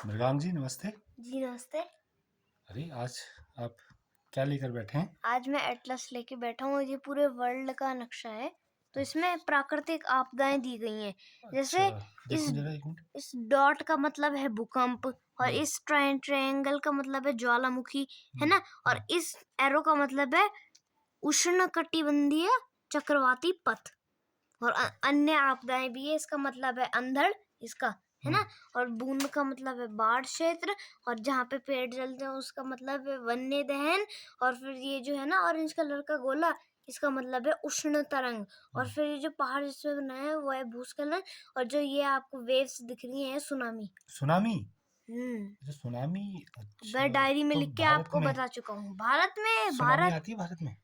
मृगांक जी नमस्ते। जी नमस्ते। अरे आज आप क्या लेकर बैठे हैं? आज मैं एटलस लेके बैठा हूँ। ये पूरे वर्ल्ड का नक्शा है। तो इसमें प्राकृतिक आपदाएं दी गई हैं। अच्छा, जैसे इस देखूं जरा एक मिनट। इस डॉट का मतलब है भूकंप और हम्म, इस ट्रायंगल का मतलब है ज्वालामुखी, है ना। और हम्म, इस एरो का मतलब है उष्णकटिबंधीय चक्रवाती पथ। और अन्य आपदाएं भी है। इसका मतलब है अंधड़, इसका, है हम्म, ना। और बूंद का मतलब है बाढ़ क्षेत्र। और जहाँ पे पेड़ जलते हैं उसका मतलब है वन्य दहन। और फिर ये जो है ना ऑरेंज कलर का गोला, इसका मतलब है उष्ण तरंग। और फिर ये जो पहाड़ जिसमें बनाया है वो है भूस्खलन। और जो ये आपको वेव्स दिख रही हैं सुनामी। सुनामी। हम्म अच्छा, सुनामी। मैं अच्छा, डायरी में तो लिख के भारत आपको में बता चुका हूँ। भारत में सुनामी भारत आती है भारत में?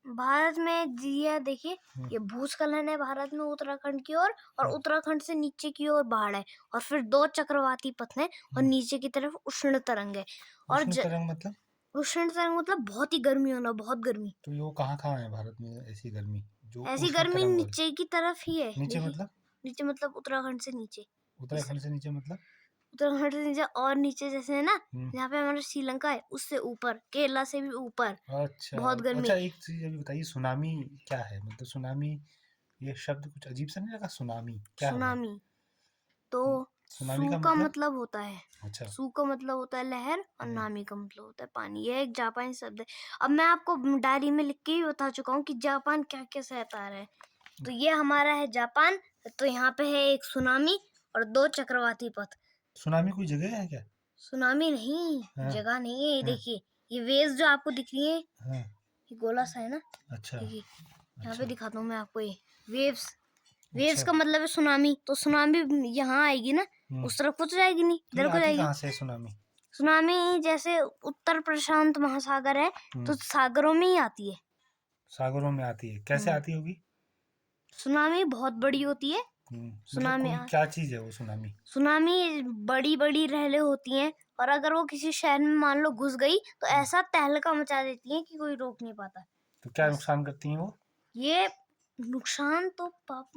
भारत में जिया देखिए, हम्म, ये भूस्खलन है भारत में उत्तराखंड की ओर। और हम्म, उत्तराखंड से नीचे की ओर बाढ़ है। और फिर दो चक्रवाती पथ हैं। और हम्म। नीचे की तरफ उष्ण तरंग है। और उष्ण तरंग मतलब? उष्ण तरंग मतलब बहुत ही गर्मी होना, बहुत गर्मी। तो ये वो कहाँ कहाँ है भारत में ऐसी गर्मी जो ऐसी उष्ण गर्मी तरंग वाली? नीचे की तरफ ही है, नीचे देखिए। मतलब? नीचे मतलब उत्तराखंड से नीचे। इस उत्तराखंड से नीचे मतलब? उत्तराखंड से नीचे और नीचे जैसे है ना, हम्म। जहाँ पे हमारा श्रीलंका है उससे ऊपर, केरला से भी ऊपर अच्छा। बहुत अच्छा, गर्मी। एक चीज अभी बताइए, सुनामी क्या है? मतलब सुनामी, ये शब्द कुछ अजीब सा नहीं लगा? सुनामी क्या हुआ? सुनामी तो सुनामी सू का का मतलब? मतलब होता है, अच्छा। सू का मतलब होता है लहर। और हम्म, नामी का मतलब होता है पानी। यह एक जापानी शब्द है। अब मैं आपको डायरी में लिख के ही बता चुका हूँ कि जापान क्या क्या सहता है। तो ये हमारा है जापान। तो यहाँ पे है एक सुनामी और दो चक्रवाती पथ। सुनामी कोई जगह है क्या? सुनामी नहीं, हाँ, जगह नहीं है। ये हाँ, देखिए, ये वेव्स जो आपको दिख रही है, हाँ। ये गोला सा है ना। अच्छा, देखिए, यहाँ पे अच्छा, दिखाता हूँ मैं आपको। ये वेव्स, वेव्स अच्छा। का मतलब है सुनामी। तो सुनामी यहाँ आएगी ना, हम्म। उस तरफ को तो जाएगी नहीं, तो ये इधर को आती जाएगी। कहाँ से है सुनामी? सुनामी जैसे उत्तर प्रशांत महासागर है, तो हम्म। सागरों में ही आती है। सागरों में आती है? कैसे हम्म आती होगी? सुनामी बहुत बड़ी होती है। मतलब सुनामी कोई क्या चीज है वो सुनामी? सुनामी बड़ी बड़ी लहरें होती हैं। और अगर वो किसी शहर में मान लो घुस गई तो हम्म। ऐसा तहलका मचा देती है कि कोई रोक नहीं पाता। तो क्या बस नुकसान करती हैं वो? ये नुकसान तो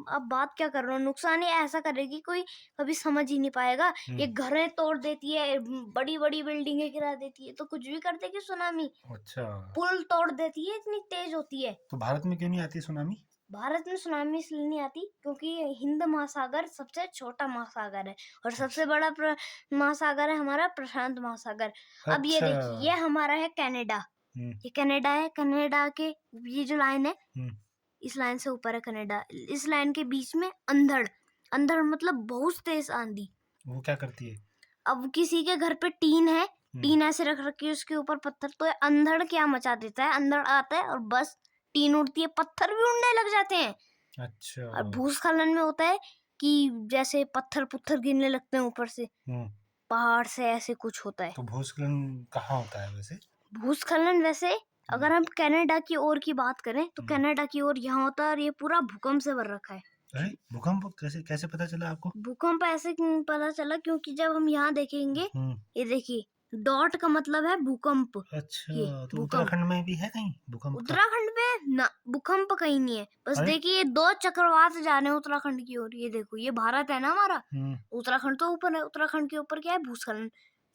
अब बात क्या कर रहा हूँ, नुकसान ये ऐसा करेगी कोई कभी समझ ही नहीं पाएगा। ये हम्म। घरें तोड़ देती है, बड़ी बड़ी बिल्डिंगें गिरा देती है, तो कुछ भी कर देगी सुनामी। अच्छा। पुल तोड़ देती है, इतनी तेज होती है। तो भारत में क्यों नहीं आती सुनामी? भारत में सुनामी इसलिए नहीं आती क्योंकि हिंद महासागर सबसे छोटा महासागर है। और सबसे अच्छा, बड़ा महासागर है हमारा प्रशांत महासागर। अब ये अच्छा। देखिए, ये हमारा है कनाडा। हम्म, ये कनाडा है। कनाडा के ये जो लाइन है, हम्म। इस लाइन से ऊपर है कनाडा। इस लाइन के बीच में अंधड़, अंधड़ मतलब बहुत तेज आंधी। वो क्या करती है? अब किसी के घर पे टीन है, हम्म। टीन ऐसे रख रखी है, उसके ऊपर पत्थर, तो ये अंधड़ क्या मचा देता है, अंधड़ आता है और बस टीन उड़ती है, पत्थर भी उड़ने लग जाते हैं। अच्छा। और भूस्खलन में होता है कि जैसे पत्थर पुत्थर गिरने लगते हैं ऊपर से, हम्म। पहाड़ से, ऐसे कुछ होता है। तो भूस्खलन कहाँ होता है वैसे? भूस्खलन वैसे हम्म, अगर हम कनाडा की ओर की बात करें तो हम्म। कनाडा की ओर यहाँ होता है। और ये पूरा भूकंप से भर रखा है। अरे, भूकंप कैसे कैसे पता चला आपको? भूकंप ऐसे क्यों पता चला, क्योंकि जब हम यहाँ देखेंगे, हम्म। ये देखिए, डॉट का मतलब है भूकंप। ये अच्छा, तो भूकंप उत्तराखंड में भी है कहीं भूकंप का? उत्तराखंड में ना, भूकंप कहीं नहीं है। बस अरे। देखिए, ये दो चक्रवात जा रहे हैं उत्तराखंड की ओर। ये देखो, ये भारत है ना हमारा, हम्म। उत्तराखंड तो ऊपर है। उत्तराखंड के ऊपर क्या है, भूस्खलन,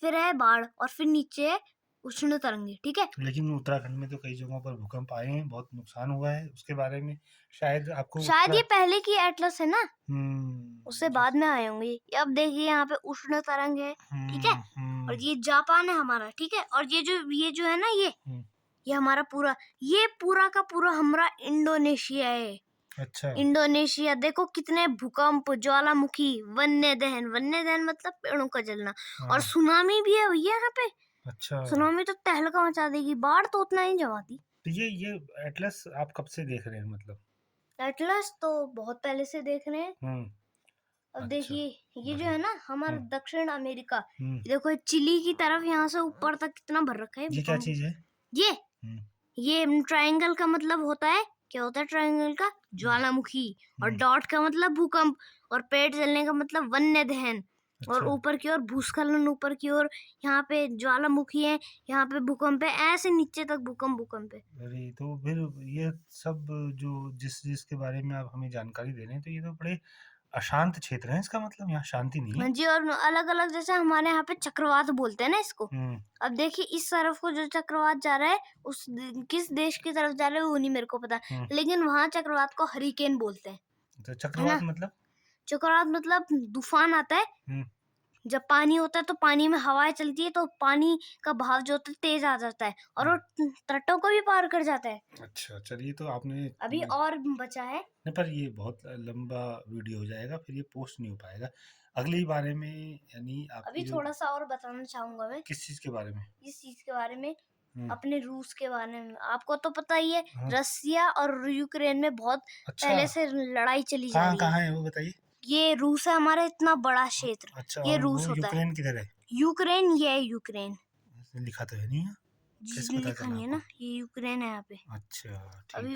फिर है बाढ़, और फिर नीचे है उष्ण तरंगे, ठीक है। लेकिन उत्तराखंड में तो कई जगहों पर भूकंप आए हैं, बहुत नुकसान हुआ है, उसके बारे में शायद आपको शायद ये उत्तरा पहले की एटलस है ना, उससे बाद जिस में आए होंगे। ये अब देखिए, यहाँ पे उष्ण तरंग है, ठीक है। और हम्म, ये जापान है हमारा, ठीक है। और ये जो है ना, हम्म। ये हमारा पूरा, ये पूरा का पूरा हमारा इंडोनेशिया है। अच्छा। इंडोनेशिया देखो, कितने भूकंप, ज्वालामुखी, वन्य दहन, वन्य दहन मतलब पेड़ों का जलना। और हाँ। सुनामी भी है भैया यहाँ पे। अच्छा। सुनामी तो तहलका मचा देगी, बाढ़ तो उतना ही जमाती। तो ये एटलस आप कब से देख रहे हैं मतलब? एटलस तो बहुत पहले से देख रहे हैं। हम्म। अब अच्छा, देखिए, ये जो है बढ़िया। ना हमारा हम्म, दक्षिण अमेरिका, हम्म। ये देखो, चिली की तरफ यहाँ से ऊपर तक कितना भर रखा है ये क्या भूकंप। चीज है? ये हम्म, ये ट्रायंगल का मतलब होता है, क्या होता है ट्रायंगल का, हम्म, ज्वालामुखी। और हम्म। डॉट का मतलब भूकंप। और पेड़ जलने का मतलब वन्य दहन। और अच्छा। ऊपर की ओर भूस्खलन, ऊपर की ओर यहाँ पे ज्वालामुखी है, यहाँ पे भूकंप है, ऐसे नीचे तक भूकंप भूकंप है। अरे, तो फिर ये सब जो जिसके बारे में आप हमें जानकारी दे रहे हैं, तो ये तो बड़े अशांत क्षेत्र है इसका मतलब, यहाँ शांति नहीं हाँ है। जी, और अलग-अलग जैसे हमारे यहाँ पे चक्रवात बोलते हैं ना इसको। अब देखिए इस तरफ को जो चक्रवात जा रहा है किस देश की तरफ जा रहा है वो नहीं मेरे को पता, लेकिन वहाँ चक्रवात को हरिकेन बोलते हैं। तो चक्रवात मतलब? चक्रवात मतलब तूफान आता है, जब पानी होता है तो पानी में हवाएं चलती है तो पानी का बहाव जो होता है तेज आ जाता है और वो तटों को भी पार कर जाता है। अच्छा, चलिए तो आपने अभी और बचा है। नहीं, पर ये बहुत लंबा वीडियो हो जाएगा, फिर ये पोस्ट नहीं हो पाएगा अगले बारे में, यानी अभी आपकी थोड़ा सा और बताना चाहूंगा मैं। किस चीज के बारे में? इस चीज के बारे में, अपने रूस के बारे में। आपको तो पता ही है, रसिया और यूक्रेन में बहुत पहले से लड़ाई चली जा रही है। कहाँ है वो बताइए? ये रूस है हमारा इतना बड़ा क्षेत्र। अच्छा, ये और रूस वो होता है। यूक्रेन किधर है? यूक्रेन, ये है यूक्रेन। लिखा तो है नहीं है, कैसे पता लिखा चला नहीं है आपको? ना, ये यूक्रेन है यहाँ पे। अच्छा, ठीक। अभी